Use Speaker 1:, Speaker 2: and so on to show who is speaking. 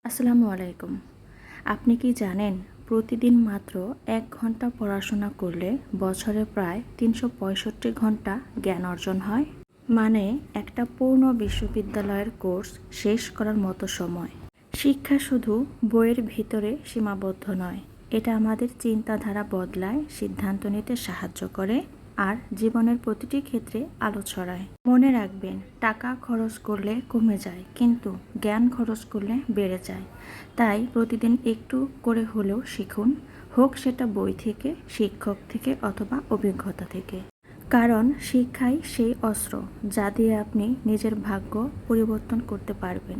Speaker 1: আসসালামু আলাইকুম। আপনি কি জানেন প্রতিদিন মাত্র ১ ঘন্টা পড়াশোনা করলে বছরে প্রায় ৩৬৫ ঘন্টা জ্ঞান অর্জন হয়? মানে একটা পূর্ণ বিশ্ববিদ্যালয়ের কোর্স শেষ করার মতো সময়। শিক্ষা শুধু বইয়ের ভিতরে সীমাবদ্ধ নয়, এটা আমাদের চিন্তাধারা বদলায়, সিদ্ধান্ত নিতে সাহায্য করে আর জীবনের প্রতিটি ক্ষেত্রে আলো ছড়ায়। মনে রাখবেন, টাকা খরচ করলে কমে যায়, কিন্তু জ্ঞান খরচ করলে বেড়ে যায়। তাই প্রতিদিন একটু করে হলেও শিখুন, হোক সেটা বই থেকে, শিক্ষক থেকে অথবা অভিজ্ঞতা থেকে। কারণ শিক্ষাই সেই অস্ত্র যা দিয়ে আপনি নিজের ভাগ্য পরিবর্তন করতে পারবেন।